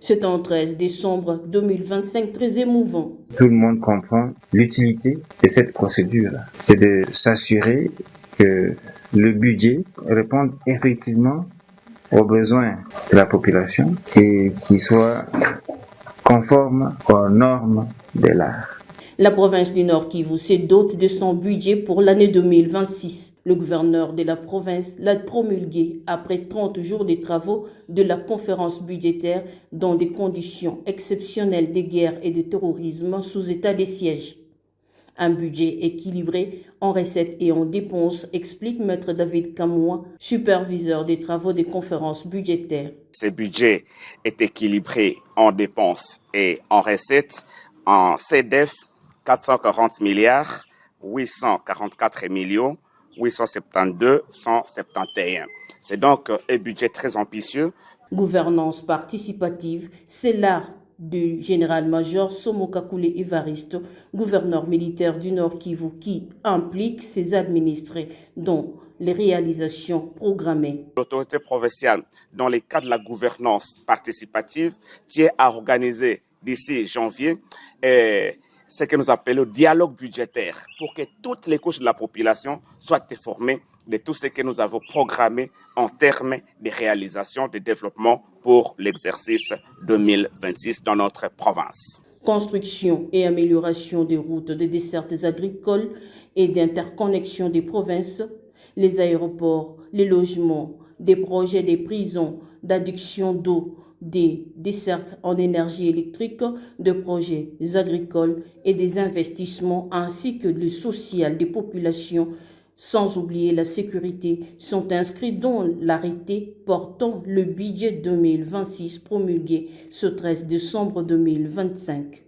C'est un 13 décembre 2025 très émouvant. Tout le monde comprend l'utilité de cette procédure. C'est de s'assurer que le budget réponde effectivement aux besoins de la population et qu'il soit conforme aux normes de l'art. La province du Nord Kivu se dote de son budget pour l'année 2026. Le gouverneur de la province l'a promulgué après 30 jours de travaux de la conférence budgétaire dans des conditions exceptionnelles de guerre et de terrorisme sous état de siège. Un budget équilibré en recettes et en dépenses, explique Maître David Kamoua, superviseur des travaux des conférences budgétaires. Ce budget est équilibré en dépenses et en recettes en CDF 440 milliards 844 millions 872 171. C'est donc un budget très ambitieux. Gouvernance participative, c'est l'art du général-major Somokakule Evariste, gouverneur militaire du Nord Kivu, qui implique ses administrés dans les réalisations programmées. L'autorité provinciale, dans le cadre de la gouvernance participative, tient à organiser d'ici janvier ce que nous appelons le dialogue budgétaire pour que toutes les couches de la population soient informées de tout ce que nous avons programmé en termes de réalisation de développement pour l'exercice 2026 dans notre province. Construction et amélioration des routes, des dessertes agricoles et d'interconnexion des provinces, les aéroports, les logements, des projets des prisons, d'adduction d'eau, des dessertes en énergie électrique, de projets agricoles et des investissements ainsi que le social des populations, sans oublier la sécurité, sont inscrits dans l'arrêté portant le budget 2026 promulgué ce 13 décembre 2025.